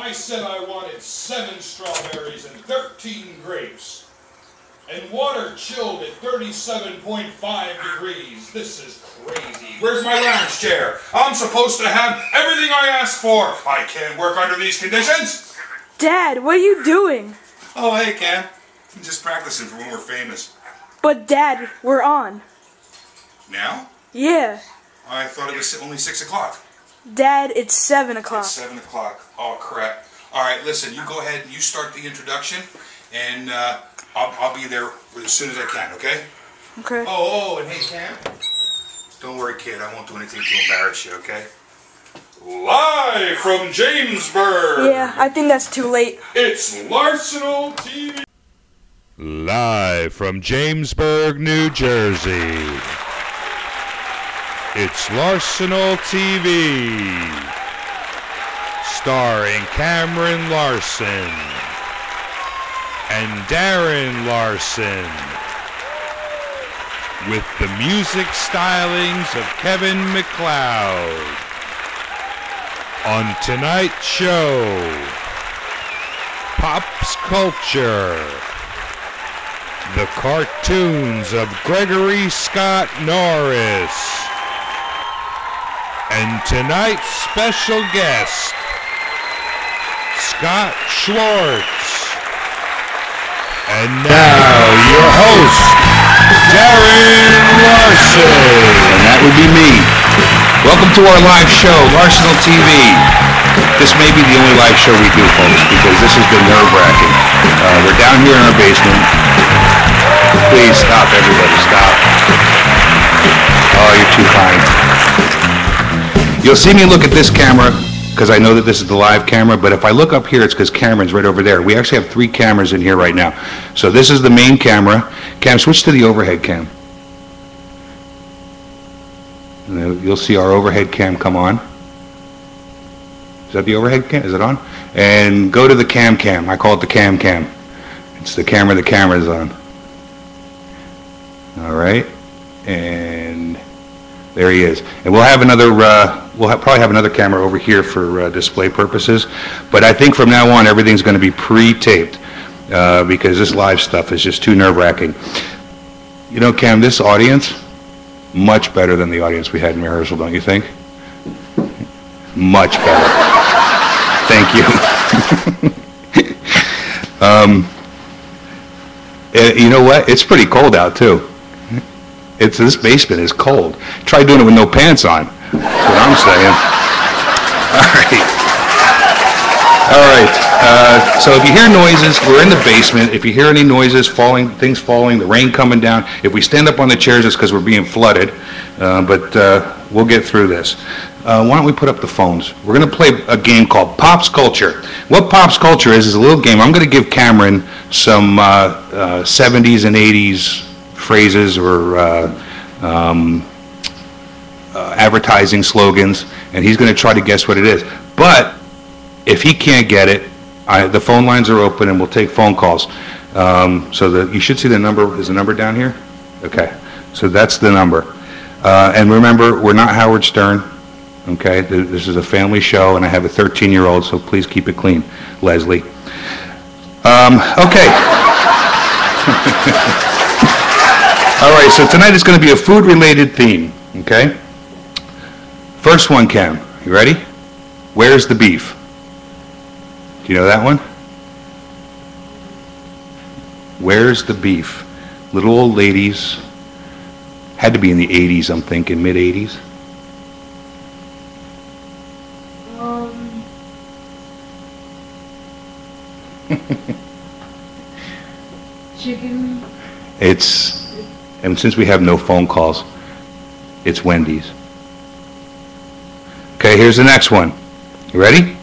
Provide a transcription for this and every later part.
I said I wanted 7 strawberries and 13 grapes. And water chilled at 37.5 degrees. This is crazy. Where's my lounge chair? I'm supposed to have everything I asked for. I can't work under these conditions. Dad, what are you doing? Oh, hey, Cam. I'm just practicing for when we're famous. But Dad, we're on. Now? Yeah. I thought it was only 6 o'clock. Dad, it's 7 o'clock. It's 7 o'clock. Oh, crap. All right, listen, you go ahead and you start the introduction, and I'll be there as soon as I can, okay? Okay. Oh, and hey, Cam. Don't worry, kid. I won't do anything to embarrass you, okay? Live from Jamesburg. Yeah, I think that's too late. It's Larsenal TV. Live from Jamesburg, New Jersey. It's Larsenal TV. Starring Cameron Larson and Darren Larson, with the music stylings of Kevin MacLeod. On tonight's show, Pop's Culture, the cartoons of Gregory Scott Norris, and tonight's special guest, Scott Schwartz. And now, your host, Darren Larson. And that would be me. Welcome to our live show, Larsenal TV. This may be the only live show we do, folks, because this has been nerve-wracking. We're down here in our basement. Please stop, everybody, stop. Oh, you're too kind. You'll see me look at this camera, because I know that this is the live camera, but if I look up here, it's because Cameron's right over there. We actually have 3 cameras in here right now. So this is the main camera. Cam, switch to the overhead cam. And you'll see our overhead cam come on. Is that the overhead cam? Is it on? And go to the cam. I call it the cam. It's the camera the camera's on. All right. And there he is. And we'll have another, probably have another camera over here for display purposes. But I think from now on, everything's going to be pre-taped because this live stuff is just too nerve-wracking. You know, Cam, this audience, much better than the audience we had in rehearsal, don't you think? Much better. Thank you. You know what? It's pretty cold out, too. This basement is cold. Try doing it with no pants on. That's what I'm saying. All right. So if you hear noises, we're in the basement. If you hear any noises, things falling, the rain coming down, if we stand up on the chairs, it's because we're being flooded. But we'll get through this. Why don't we put up the phones? We're going to play a game called Pop's Culture. What Pop's Culture is a little game. I'm going to give Cameron some 70s and 80s phrases or advertising slogans, and he's going to try to guess what it is. But if he can't get it, the phone lines are open and we'll take phone calls. So you should see the number. Is the number down here? Okay. So that's the number. And remember, we're not Howard Stern. Okay. This is a family show, and I have a 13-year-old, so please keep it clean, Leslie. Okay. All right, so tonight is going to be a food-related theme, okay? First one, Cam. You ready? Where's the beef? Do you know that one? Where's the beef? Little old ladies. Had to be in the 80s, I'm thinking, mid-80s. Chicken. And since we have no phone calls, it's Wendy's. Okay, here's the next one. You ready?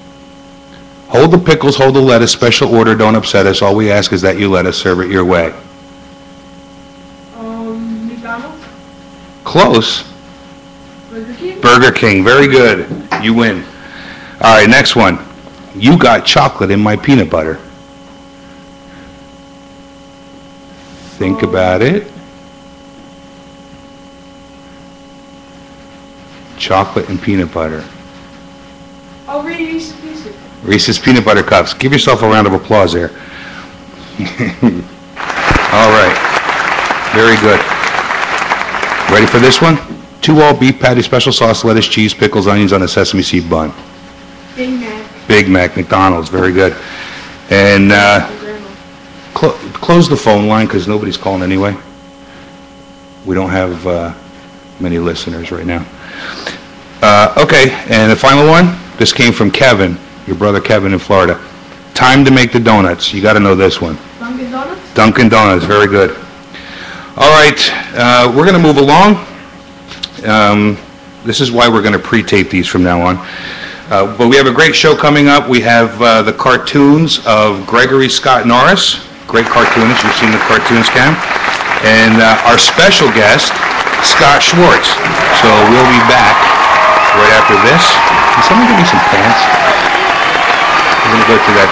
Hold the pickles, hold the lettuce, special order, don't upset us. All we ask is that you let us serve it your way. McDonald's? Close. Burger King? Burger King, very good. You win. All right, next one. You got chocolate in my peanut butter. Think about it. Chocolate and peanut butter. Oh, Reese's Pieces. Reese's Peanut Butter Cups. Give yourself a round of applause there. All right. Very good. Ready for this one? 2 all-beef patty, special sauce, lettuce, cheese, pickles, onions on a sesame seed bun. Big Mac. Big Mac, McDonald's. Very good. And Grandma. close the phone line because nobody's calling anyway. We don't have many listeners right now. Okay, and the final one. This came from Kevin, your brother Kevin in Florida. Time to make the donuts. You got to know this one. Dunkin' Donuts. Dunkin' Donuts, very good. All right, we're going to move along. This is why we're going to pre-tape these from now on. But we have a great show coming up. We have the cartoons of Gregory Scott Norris, great cartoonist. You've seen the cartoons, Cam. And our special guest, Scott Schwartz. So we'll be back right after this. Can someone give me some pants? We're going to go to that.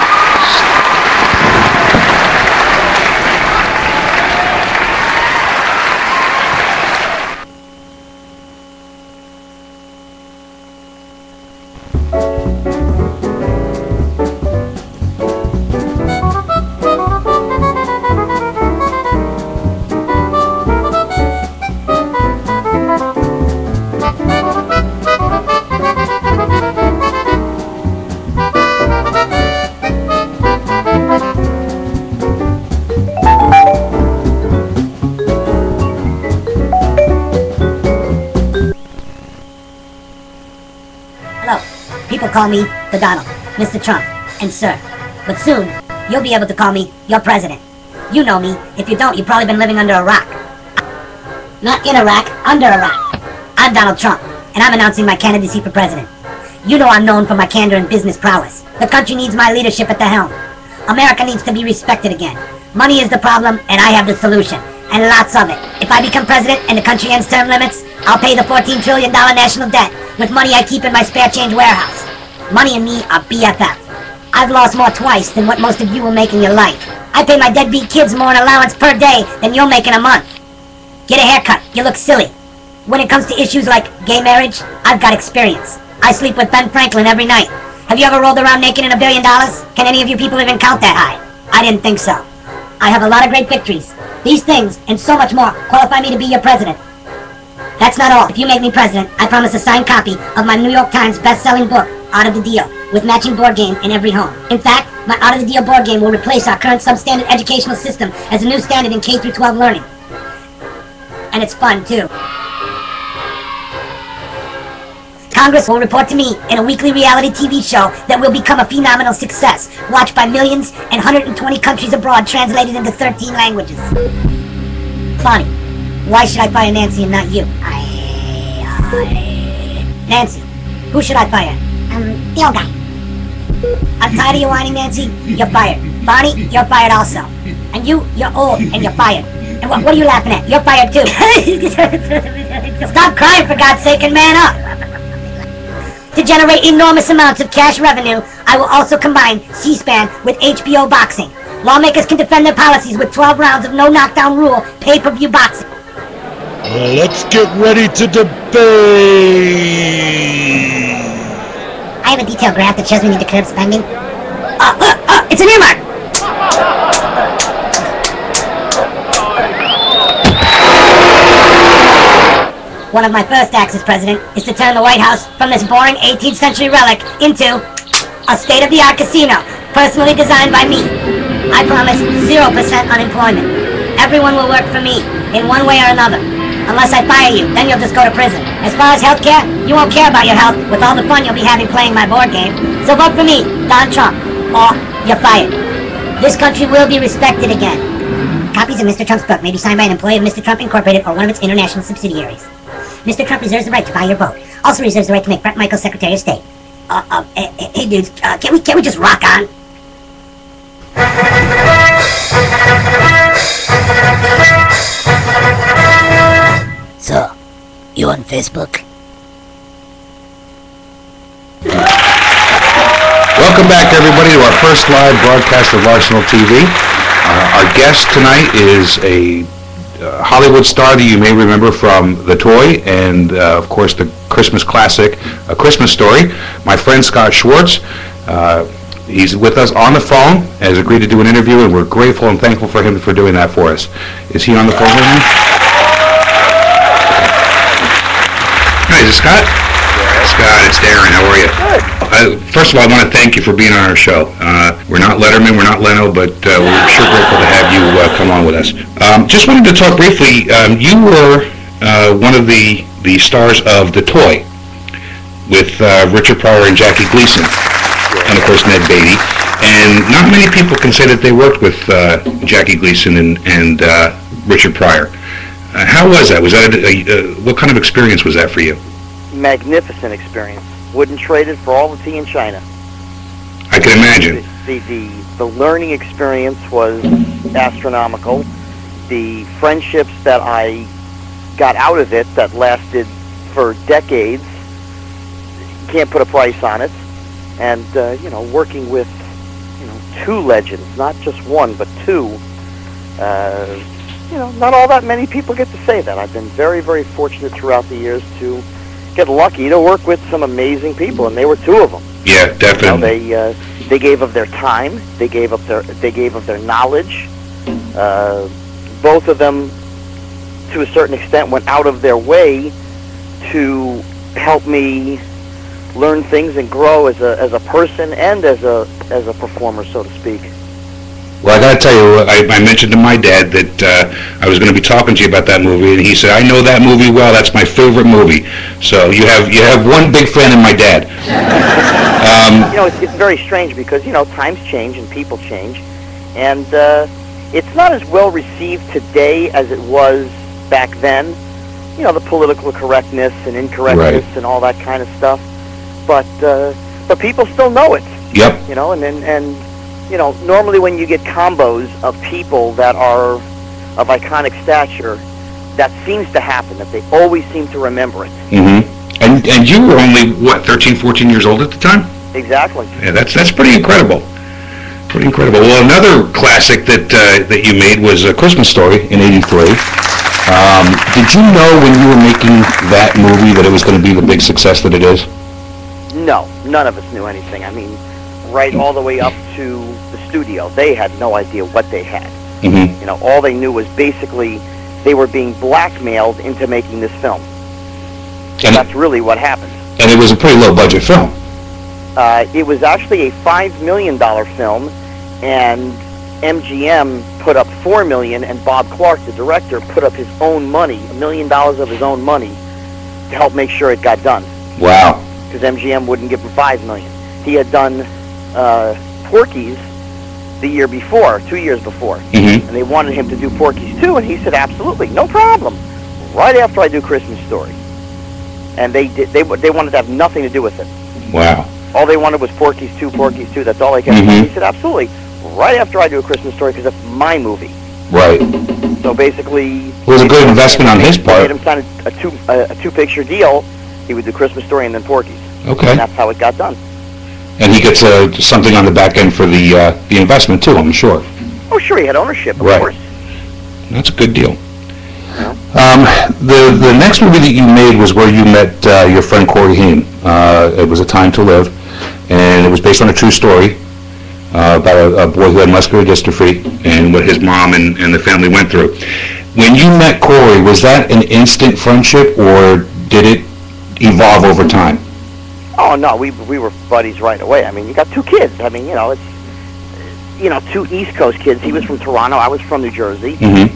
People call me the Donald, Mr. Trump, and Sir. But soon, you'll be able to call me your president. You know me. If you don't, you've probably been living under a rock. Not in Iraq, under a rock. I'm Donald Trump, and I'm announcing my candidacy for president. You know I'm known for my candor and business prowess. The country needs my leadership at the helm. America needs to be respected again. Money is the problem, and I have the solution. And lots of it. If I become president and the country ends term limits, I'll pay the $14 trillion national debt with money I keep in my spare change warehouse. Money and me are BFF. I've lost more twice than what most of you will make in your life. I pay my deadbeat kids more in allowance per day than you'll make in a month. Get a haircut, you look silly. When it comes to issues like gay marriage, I've got experience. I sleep with Ben Franklin every night. Have you ever rolled around naked in $1 billion? Can any of you people even count that high? I didn't think so. I have a lot of great victories. These things, and so much more, qualify me to be your president. That's not all. If you make me president, I promise a signed copy of my New York Times best-selling book, Out of the Deal, with matching board game in every home. In fact, my Out of the Deal board game will replace our current substandard educational system as a new standard in K-12 learning. And it's fun, too. Congress will report to me in a weekly reality TV show that will become a phenomenal success, watched by millions and 120 countries abroad, translated into 13 languages. Bonnie, why should I fire Nancy and not you? Nancy, who should I fire? The old guy. I'm tired of you whining, Nancy. You're fired. Bonnie, you're fired also. And you're old and you're fired. And what are you laughing at? You're fired too. Stop crying, for God's sake, and man up. To generate enormous amounts of cash revenue, I will also combine C-SPAN with HBO boxing. Lawmakers can defend their policies with 12 rounds of no knockdown rule pay-per-view boxing. Let's get ready to debate. I have a detailed graph that shows we need to curb spending. It's an earmark! One of my first acts as president is to turn the White House from this boring 18th century relic into a state-of-the-art casino, personally designed by me. I promise 0% unemployment. Everyone will work for me, in one way or another. Unless I fire you, then you'll just go to prison. As far as healthcare, you won't care about your health with all the fun you'll be having playing my board game. So vote for me, Don Trump, or you're fired. This country will be respected again. Copies of Mr. Trump's book may be signed by an employee of Mr. Trump Incorporated or one of its international subsidiaries. Mr. Trump reserves the right to buy your vote. Also reserves the right to make Brett Michaels Secretary of State. Hey dudes, can't we just rock on? So, you on Facebook? Welcome back, everybody, to our first live broadcast of Arsenal TV. Our guest tonight is a Hollywood star that you may remember from The Toy and, of course, the Christmas classic, A Christmas Story, my friend Scott Schwartz. He's with us on the phone, has agreed to do an interview, and we're grateful and thankful for him for doing that for us. Is he on the phone right now? Hi, is it Scott? Scott, it's Darren. How are you? Good. First of all, I want to thank you for being on our show. We're not Letterman, we're not Leno, but we're sure grateful to have you come on with us. Just wanted to talk briefly. You were one of the stars of The Toy with Richard Pryor and Jackie Gleason, and of course Ned Beatty. And not many people can say that they worked with Jackie Gleason and Richard Pryor. How was that? Was that what kind of experience was that for you? Magnificent experience. Wouldn't trade it for all the tea in China. I can imagine. The learning experience was astronomical. The friendships that I got out of it that lasted for decades, can't put a price on it. And working with two legends, not just one but two. Not all that many people get to say that. I've been very, very fortunate throughout the years to get lucky to work with some amazing people, and they were two of them. Yeah, definitely. They gave of their time. They gave of their knowledge. Both of them, to a certain extent, went out of their way to help me learn things and grow as a person and as a performer, so to speak. Well, I got to tell you, I mentioned to my dad that I was going to be talking to you about that movie, and he said, "I know that movie well. That's my favorite movie." So you have one big fan in my dad. It's very strange because times change and people change, and it's not as well received today as it was back then. The political correctness and incorrectness and all that kind of stuff. But people still know it. Yep. Normally when you get combos of people that are of iconic stature, that seems to happen, that they always seem to remember it. Mm-hmm. And you were only, 13, 14 years old at the time? Exactly. Yeah, that's pretty incredible. Pretty incredible. Well, another classic that you made was A Christmas Story in '83. Did you know when you were making that movie that it was going to be the big success that it is? No, none of us knew anything. I mean, right all the way up to the studio, they had no idea what they had. Mm-hmm. All they knew was basically they were being blackmailed into making this film. And that's really what happened. And it was a pretty low-budget film. It was actually a $5 million film, and MGM put up $4 million, and Bob Clark, the director, put up his own money, $1 million of his own money, to help make sure it got done. Wow. Because MGM wouldn't give him $5 million. He had done Porky's the year before, 2 years before, mm-hmm. and they wanted him to do Porky's 2, and he said, absolutely, no problem, right after I do Christmas Story. And they wanted to have nothing to do with it. Wow. All they wanted was Porky's 2, that's all they kept. Mm-hmm. He said, absolutely, right after I do A Christmas Story, because it's my movie. Right. So basically... It was a good investment on his part. They made him sign a two-picture deal. He would do Christmas Story and then Porky's. Okay. And that's how it got done. And he gets something on the back end for the investment, too, I'm sure. Oh, sure, he had ownership, of course. That's a good deal. The next movie that you made was where you met your friend Corey Haim. It was A Time to Live, and it was based on a true story about a boy who had muscular dystrophy and what his mom and the family went through. When you met Corey, was that an instant friendship, or did it evolve over time? Oh, no, we were buddies right away. I mean, you got two kids. I mean, it's, two East Coast kids. He was from Toronto, I was from New Jersey. Mm-hmm.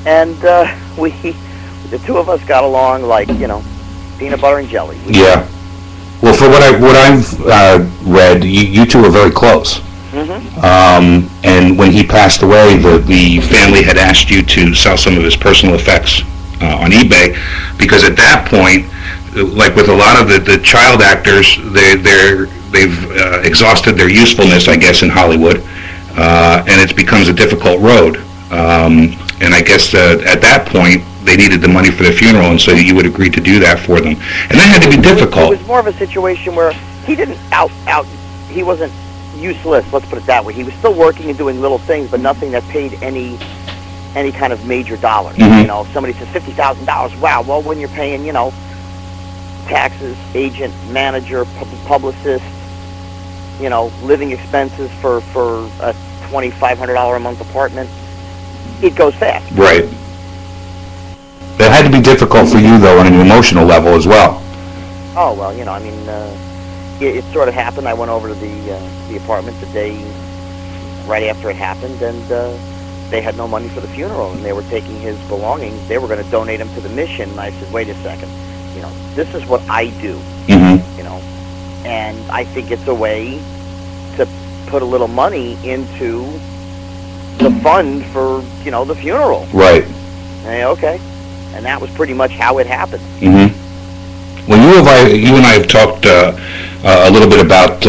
And the two of us got along like, peanut butter and jelly. Yeah. Well, for what I've read, you two were very close. Mm-hmm. And when he passed away, the family had asked you to sell some of his personal effects on eBay, because at that point, like with a lot of the child actors, they've exhausted their usefulness, I guess, in Hollywood, and it becomes a difficult road. And I guess at that point, they needed the money for the funeral, and so you would agree to do that for them. And that had to be difficult. It was more of a situation where he didn't he wasn't useless, let's put it that way. He was still working and doing little things, but nothing that paid any any kind of major dollars. Mhm. You know, if somebody says $50,000, wow, well, when you're paying, you know, taxes, agent, manager, publicist, you know, living expenses for a $2,500 a month apartment, it goes fast. Right. That had to be difficult for you, though, on an emotional level as well. Oh, well, you know, I mean, it sort of happened. I went over to the apartment the day right after it happened, and they had no money for the funeral, and they were taking his belongings. They were going to donate him to the mission, and I said, wait a second, you know, this is what I do, Mm-hmm. you know, and I think it's a way to put a little money into the fund for, you know, the funeral. Right. And, okay. And that was pretty much how it happened. Mm-hmm. When you and I have talked a little bit about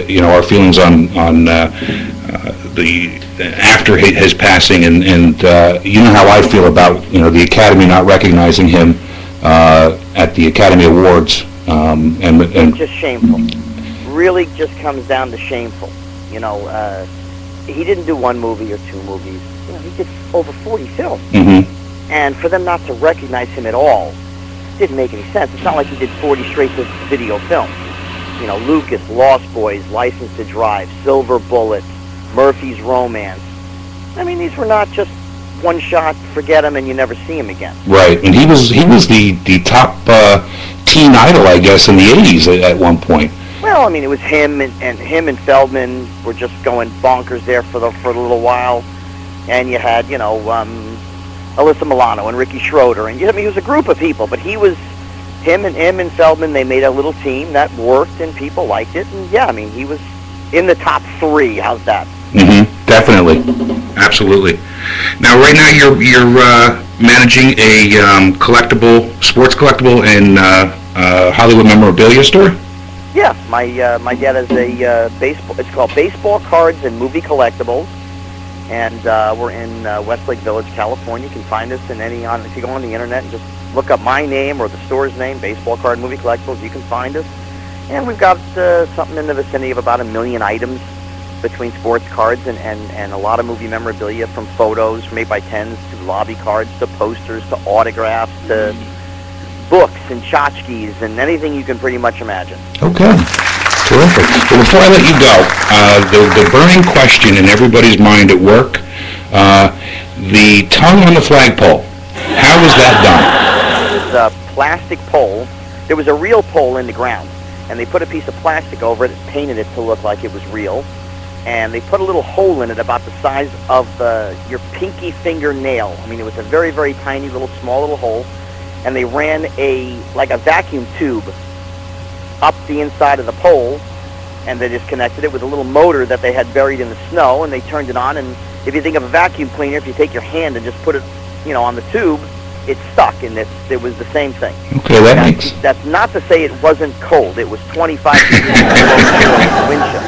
you know, our feelings on the after his passing, and you know how I feel about, you know, the Academy not recognizing him at the Academy Awards, and It's just shameful. Really just comes down to shameful. You know, he didn't do one movie or two movies. You know, he did over 40 films. mm-hmm. And for them not to recognize him at all didn't make any sense. It's not like he did 40 straight to video films. You know, Lucas, Lost Boys, License to Drive, Silver Bullet, Murphy's Romance. I mean, these were not just one shot, forget him, and you never see him again. Right, and he was the top teen idol, I guess, in the 80s at one point. Well, I mean, it was him and him and Feldman were just going bonkers there for a little while, and you had, you know, Alyssa Milano and Ricky Schroeder, and I mean, he was a group of people, but him and Feldman, they made a little team that worked, and people liked it, and yeah, I mean, he was in the top 3. How's that? Mm-hmm. Definitely, absolutely. Now, right now, you're managing a sports collectible in Hollywood memorabilia store. Yeah, my dad has a baseball. It's called Baseball Cards and Movie Collectibles, and we're in Westlake Village, California. You can find us if you go on the internet and just look up my name or the store's name, Baseball Card and Movie Collectibles. You can find us, and we've got something in the vicinity of about 1 million items between sports cards and a lot of movie memorabilia, from photos from 8x10s to lobby cards to posters to autographs to books and tchotchkes and anything you can pretty much imagine. Okay, terrific. Well, before I let you go, the burning question in everybody's mind at work, the tongue on the flagpole, how was that done? It was a plastic pole. There was a real pole in the ground, and they put a piece of plastic over it and painted it to look like it was real, and they put a little hole in it about the size of your pinky fingernail. I mean, it was a very, very tiny small little hole, and they ran like a vacuum tube up the inside of the pole, and they just connected it with a little motor that they had buried in the snow, and they turned it on. And if you think of a vacuum cleaner, if you take your hand and just put it, you know, on the tube, it stuck, and it was the same thing. Okay, That's not to say it wasn't cold. It was 25 degrees below wind chill.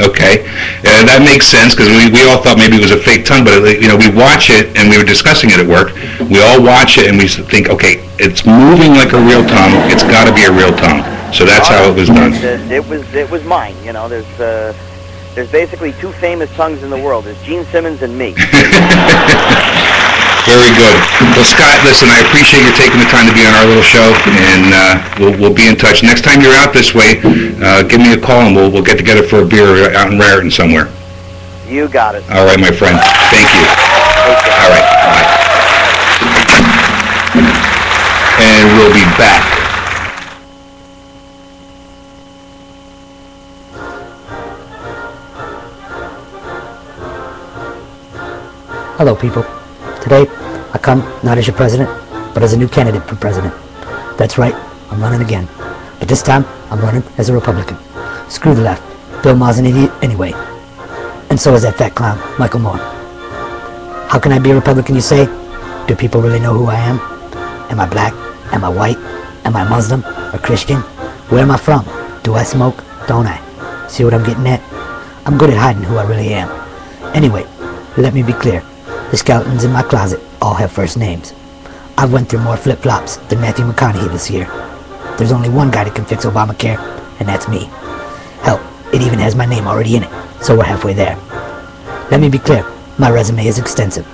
Okay, that makes sense, because we all thought maybe it was a fake tongue, but you know, we watch it, and we were discussing it at work. We all watch it, and we think, okay, it's moving like a real tongue. It's got to be a real tongue. So that's how it was done. It was mine. You know, there's basically 2 famous tongues in the world. There's Gene Simmons and me. Very good. Well, Scott, listen, I appreciate you taking the time to be on our little show, and we'll be in touch. Next time you're out this way, give me a call, and we'll get together for a beer out in Raritan somewhere. You got it. All right, my friend. Thank you. Okay. All right. Bye. And we'll be back. Hello, people. Today, I come not as your president, but as a new candidate for president. That's right, I'm running again. But this time, I'm running as a Republican. Screw the left. Bill Maher's an idiot anyway. And so is that fat clown, Michael Moore. How can I be a Republican, you say? Do people really know who I am? Am I black? Am I white? Am I Muslim or Christian? Where am I from? Do I smoke? Don't I? See what I'm getting at? I'm good at hiding who I really am. Anyway, let me be clear. The skeletons in my closet all have first names. I've went through more flip-flops than Matthew McConaughey this year. There's only one guy that can fix Obamacare, and that's me. Hell, it even has my name already in it, so we're halfway there. Let me be clear, my resume is extensive.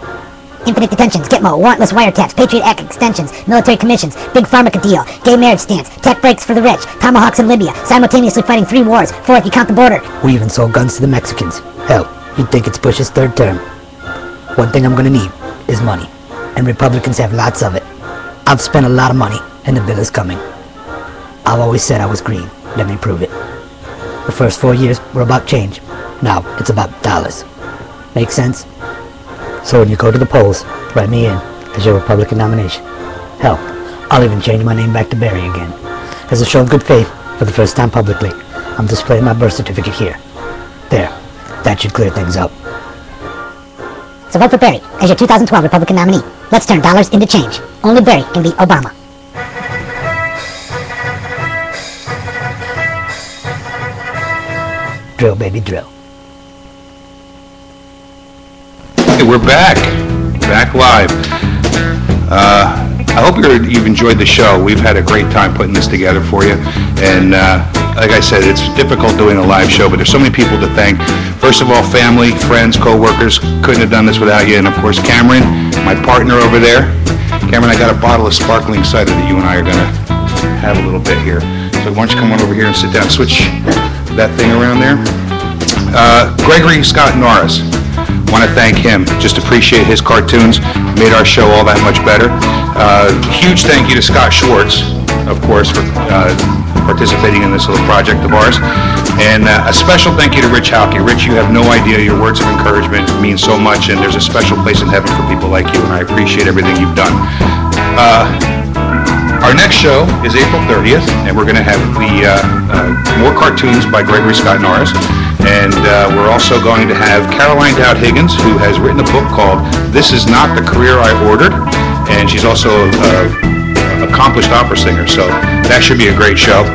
infinite detentions, Gitmo, warrantless wiretaps, Patriot Act extensions, military commissions, big pharmaca deal, gay marriage stance, tech breaks for the rich, tomahawks in Libya, simultaneously fighting 3 wars, 4 if you count the border. We even sold guns to the Mexicans. Hell, you'd think it's Bush's 3rd term. One thing I'm gonna need is money, and Republicans have lots of it. I've spent a lot of money, and the bill is coming. I've always said I was green. Let me prove it. The first 4 years were about change. Now it's about dollars. Make sense? So when you go to the polls, write me in as your Republican nomination. Hell, I'll even change my name back to Barry again. As a show of good faith, for the first time publicly, I'm displaying my birth certificate here. There. That should clear things up. So vote for Barry as your 2012 Republican nominee. Let's turn dollars into change. Only Barry can beat Obama. Drill, baby, drill. Hey, we're back live. I hope you've enjoyed the show. We've had a great time putting this together for you. And like I said, it's difficult doing a live show, but there's so many people to thank. First of all, family, friends, co-workers. Couldn't have done this without you. And of course, Cameron, my partner over there. Cameron, I got a bottle of sparkling cider that you and I are going to have a little bit here. So why don't you come on over here and sit down. Switch that thing around there. Gregory Scott Norris. Want to thank him. Just appreciate his cartoons. Made our show all that much better. Huge thank you to Scott Schwartz, of course, for participating in this little project of ours. And a special thank you to Rich Halke. Rich, you have no idea. Your words of encouragement mean so much, and there's a special place in heaven for people like you, and I appreciate everything you've done. Our next show is April 30th, and we're going to have more cartoons by Gregory Scott Norris. And we're also going to have Caroline Dowd Higgins, who has written a book called This Is Not the Career I Ordered. And she's also an accomplished opera singer, so that should be a great show.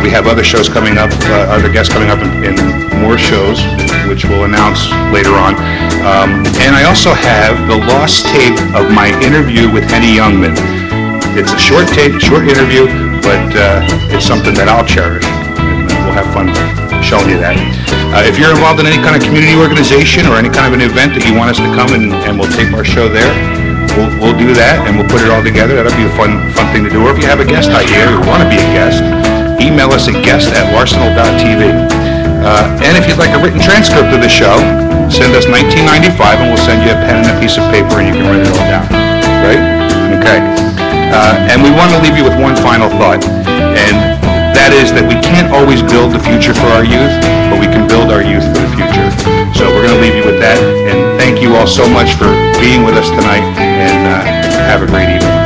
We have other shows coming up, other guests coming up in more shows, which we'll announce later on. And I also have the lost tape of my interview with Henny Youngman. It's a short tape, short interview, but it's something that I'll cherish, and we'll have fun showing you that. If you're involved in any kind of community organization or any kind of an event that you want us to come and we'll tape our show there, we'll do that and we'll put it all together. That'll be a fun thing to do. Or if you have a guest idea or want to be a guest, email us at guest@larsenal.tv. And if you'd like a written transcript of the show, send us $19.95 and we'll send you a pen and a piece of paper and you can write it all down. Right? Okay. And we want to leave you with one final thought, and that is that we can't always build the future for our youth, but we can build our youth for the future. So we're going to leave you with that, and thank you all so much for being with us tonight, and have a great evening.